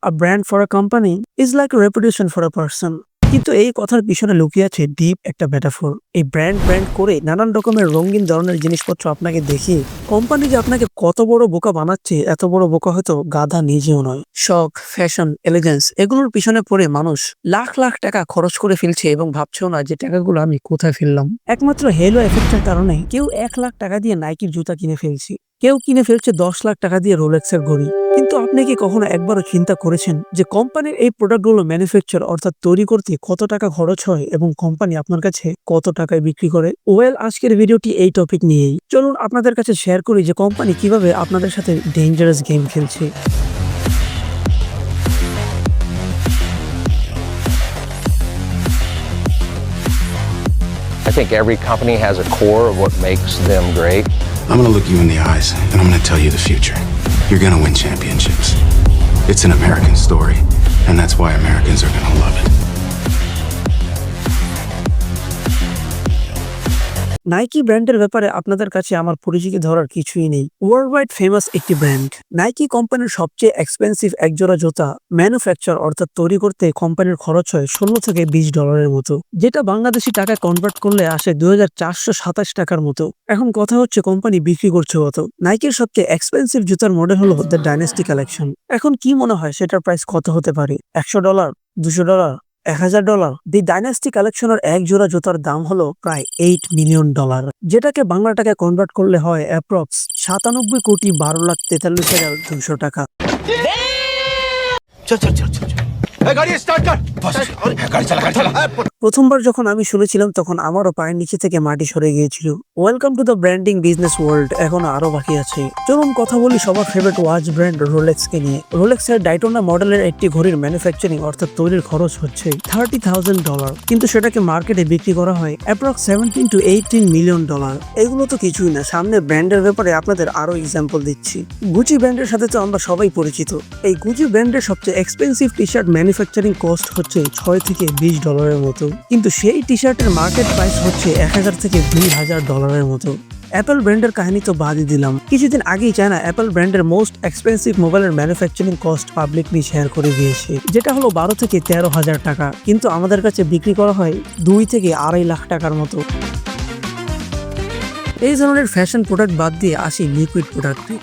A brand for a company is like a reputation for a person. কিন্তু এই কথার পিছনে লুকিয়ে আছে ডিপ একটা মেটাফোর। এই ব্র্যান্ড করে নানান রকমের রঙিন ধরনের জিনিসপত্র আপনাকে দেখিয়ে কোম্পানি যে আপনাকে কত বড় বোকা বানাচ্ছে, এত বড় বোকা হয়তো গাধা নিজেও নয়। শখ, ফ্যাশন, এলিগেন্স এগুলোর পিছনে পড়ে মানুষ লাখ লাখ টাকা খরচ করে ফেলছে এবং ভাবছেও না যে টাকাগুলো আমি কোথায় ফেললাম। একমাত্র হেলো এফেক্টের কারণে কেউ 1 লাখ টাকা দিয়ে নাইকির জুতা কিনে ফেলছে, কেউ কিনে ফেলছে 10 লাখ টাকা দিয়ে রোলেক্সের ঘড়ি। কিন্তু আপনি কি কখনো একবারও চিন্তা করেছেন যে কোম্পানির এই প্রোডাক্টগুলো ম্যানুফ্যাকচার অর্থাৎ তৈরি করতে কত টাকা খরচ হয় এবং কোম্পানি আপনার কাছে কত টাকায় বিক্রি করে? আজকের ভিডিওটি এই টপিক নিয়েই। চলুন আপনাদের কাছে শেয়ার করি যে কোম্পানি কিভাবে আপনাদের সাথে ডেঞ্জারাস গেম খেলছে। I think every company has a core of what makes them great. I'm gonna look you in the eyes and I'm gonna tell you the future. You're gonna win championships. It's an American story, and that's why Americans are gonna love it. Nike ব্র্যান্ডের ব্যাপারে আপনাদের কাছে আমার পরিচিতি ধরার কিছুই নেই। World wide famous একটি ব্র্যান্ড। নাইকি কোম্পানির সবচেয়ে এক্সপেন্সিভ একজোড়া জুতা ম্যানুফ্যাকচার অর্থাৎ তৈরি করতে কোম্পানির খরচ হয় 16 থেকে $20 মতো, যেটা বাংলাদেশি টাকায় কনভার্ট করলে আসে 2427 টাকার মতো। এখন কথা হচ্ছে কোম্পানি বিক্রি করছে কত? নাইকির সবচেয়ে এক্সপেন্সিভ জুতার মডেল হলো দ্য ডাইনাস্টি কালেকশন। এখন কি মনে হয় সেটার প্রাইস কত হতে পারে? $100, $200, $1000? দি ডাইনাস্টি কালেকশনের এক জোড়া জুতার দাম হলো প্রায় $8 মিলিয়ন, যেটাকে বাংলা টাকায় কনভার্ট করলে হয় অ্যাপ্রক্স 97,12,43,200 টাকা। প্রথমবার যখন আমি শুনেছিলাম তখন আমারও পায়ের নিচে থেকে মাটি সরে গিয়েছিল। Welcome to the branding business world, এখন আরো বাকি আছে। চলুন কথা বলি সবার ফেভারিট ওয়াচ ব্র্যান্ড রোলেক্স কে নিয়ে। রোলেক্সের ডাইটোনা মডেলের একটি ঘড়ির ম্যানুফ্যাকচারিং অর্থাৎ তৈরির খরচ হচ্ছে $30,000, কিন্তু সেটাকে মার্কেটে বিক্রি করা হয় অ্যাপ্রক্স $17 to $18 মিলিয়ন। এগুলো তো কিছুই না, সামনে ব্র্যান্ডের ব্যাপারে আপনাদের আরো এক্সাম্পল দিচ্ছি। গুচি ব্র্যান্ডের সাথে তো আমরা সবাই পরিচিত। এই গুচি ব্র্যান্ডের সবচেয়ে expensive T shirt manufacturing cost হচ্ছে $6 থেকে $20 মতো, কিন্তু সেই টি শার্টের মার্কেট প্রাইস হচ্ছে $1000 থেকে $2000 মতো। অ্যাপল ব্র্যান্ডের কাহিনী তো বাদই দিলাম। কিছুদিন আগেই চায়না অ্যাপল ব্র্যান্ডের মোস্ট এক্সপেন্সিভ মোবাইলের ম্যানুফ্যাকচারিং কস্ট পাবলিকলি শেয়ার করে দিয়েছে, যেটা হলো 12 থেকে 13,000 টাকা, কিন্তু আমাদের কাছে বিক্রি করা হয় 2 থেকে 2.5 লাখ টাকার মতো। এই ধরনের ফ্যাশন প্রোডাক্ট বাদ দিয়ে আসি লিকুইড প্রোডাক্টে।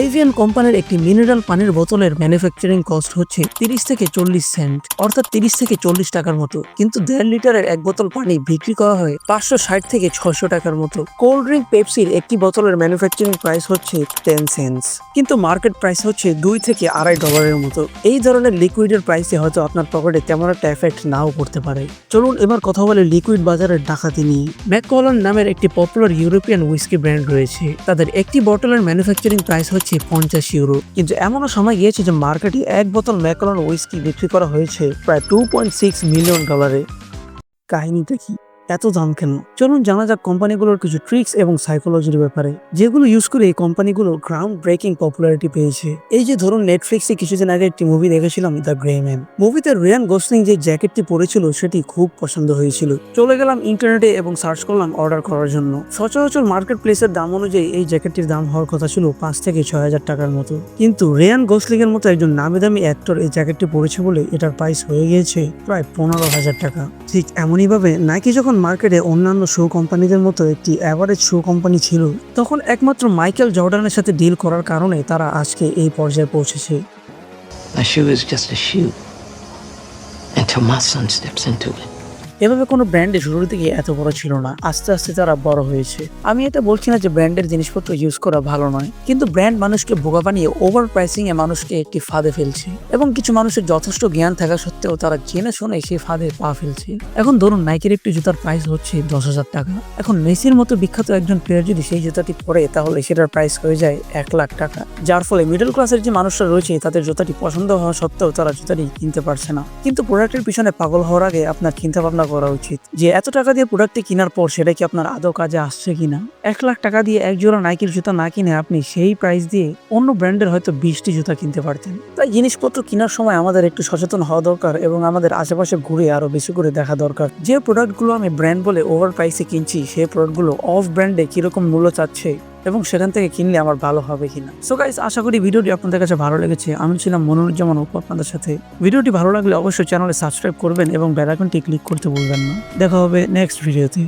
এভিয়ান কোম্পানির একটি মিনারেল পানির বোতলের ম্যানুফ্যাকচারিং কস্ট হচ্ছে 30 থেকে 40 সেন্ট, অর্থাৎ 30 থেকে 40 টাকার মতো, কিন্তু 1.5 লিটারের এক বোতল পানি বিক্রি করা হয় 560 থেকে 600 টাকার মতো। কোল্ড ড্রিঙ্ক পেপসির একটি বোতলের ম্যানুফ্যাকচারিং প্রাইস হচ্ছে 10 সেন্টস, কিন্তু মার্কেট প্রাইস হচ্ছে $2 থেকে $2.5 মতো। এই ধরনের লিকুইডের প্রাইসে হয়তো আপনার পকেটে তেমন একটা এফেক্ট নাও পড়তে পারে। চলুন এবার কথা বলে লিকুইড বাজারের ডাকাতি নিয়ে। ম্যাককলন নামের একটি পপুলার ইউরোপিয়ান উইস্কি ব্র্যান্ড রয়েছে। তাদের একটি বোতলের ম্যানুফ্যাকচারিং প্রাইস হচ্ছে €50, কিন্তু এমনও সময় গিয়েছে যে মার্কেটে এক বোতল ম্যাককলন উইস্কি বিক্রি করা হয়েছে প্রায় $2.6 মিলিয়ন। কাহিনীটা কি? এত দাম কেন? চলুন জানা যাক কোম্পানিগুলোর কিছু ট্রিক্স এবং সাইকোলজির ব্যাপারে, যেগুলো ইউজ করে এই কোম্পানিগুলো গ্রাউন্ড ব্রেকিং পপুলারিটি পেয়েছে। এই যে ধরুন নেটফ্লিক্সে কিছুদিন আগে একটি মুভি দেখেছিলাম, দ্য গ্রে ম্যান। মুভিতে রিয়ান গোসলিং যে জ্যাকেটটি পরেছিল সেটি খুব পছন্দ হয়েছিল। চলে গেলাম ইন্টারনেটে এবং সার্চ করলাম অর্ডার করার জন্য। সচরাচর মার্কেট প্লেসের দাম অনুযায়ী এই জ্যাকেটটির দাম হওয়ার কথা ছিল 5 থেকে 6,000 টাকার মতো, কিন্তু রিয়ান গোসলিং এর মতো একজন নামি দামি অ্যাক্টর এই জ্যাকেটটি পরেছে বলে এটার প্রাইস হয়ে গিয়েছে প্রায় 15,000 টাকা। ঠিক এমনই ভাবে নাইকি যখন মার্কেটে অন্যান্য শু কোম্পানিদের মতো একটি অ্যাভারেজ শু কোম্পানি ছিল, তখন একমাত্র মাইকেল জর্ডানের সাথে ডিল করার কারণে তারা আজকে এই পর্যায়ে পৌঁছেছে। A shoe is just a shoe until my son steps into it. এভাবে কোনো ব্র্যান্ডে শুরুর দিকে এত বড় ছিল না, আস্তে আস্তে তারা বড় হয়েছে। আমি এটা বলছি না যে ব্র্যান্ডের জিনিসপত্র ইউজ করা ভালো নয়, কিন্তু ব্র্যান্ড মানুষকে বোকা বানিয়ে ওভার প্রাইসিং এ মানুষকে একটি ফাঁদে ফেলছে, এবং কিছু মানুষের যথেষ্ট জ্ঞান থাকা সত্ত্বেও তারা জেনে শুনে সেই ফাঁদে পা ফেলছে। এখন ধরুন নাইকির একটি জুতার প্রাইস হচ্ছে 10,000 টাকা। এখন মেসির মতো বিখ্যাত একজন প্লেয়ার যদি সেই জুতাটি পরে, তাহলে সেটার প্রাইস হয়ে যায় 1 লাখ টাকা, যার ফলে মিডল ক্লাসের যে মানুষরা রয়েছে তাদের জুতাটি পছন্দ হওয়া সত্ত্বেও তারা জুতাটি কিনতে পারছে না। কিন্তু প্রোডাক্টের পিছনে পাগল হওয়ার আগে আপনার চিন্তা ভাবনা করা উচিত যে এত টাকা দিয়ে প্রোডাক্টটি কেনার পর সেটা কি আপনার আদৌ কাজে আসছে কিনা। 1 লাখ টাকা দিয়ে এক জোড়া নাইকির জুতা না কিনে আপনি সেই প্রাইস দিয়ে অন্য ব্র্যান্ডের হয়তো 20টি জুতা কিনতে পারতেন। তাই জিনিসপত্র কেনার সময় আমাদের একটু সচেতন হওয়া দরকার এবং আমাদের আশেপাশে ঘুরে আরো বেশি করে দেখা দরকার যে প্রোডাক্টগুলো আমি ব্র্যান্ড বলে ওভার প্রাইসে কিনছি সেই প্রোডাক্টগুলো অফ ব্র্যান্ডে কিরকম মূল্য চাচ্ছে এবং সেখান থেকে কিনলে আমার ভালো হবে কিনা। সো গাইস, আশা করি ভিডিওটি আপনাদের কাছে ভালো লেগেছে। আমি ছিলাম মনিরুজ্জামান অপু আপনাদের সাথে। ভিডিওটি ভালো লাগলে অবশ্যই চ্যানেলে সাবস্ক্রাইব করবেন এবং বেল আইকনটি ক্লিক করতে ভুলবেন না। দেখা হবে নেক্সট ভিডিওতে।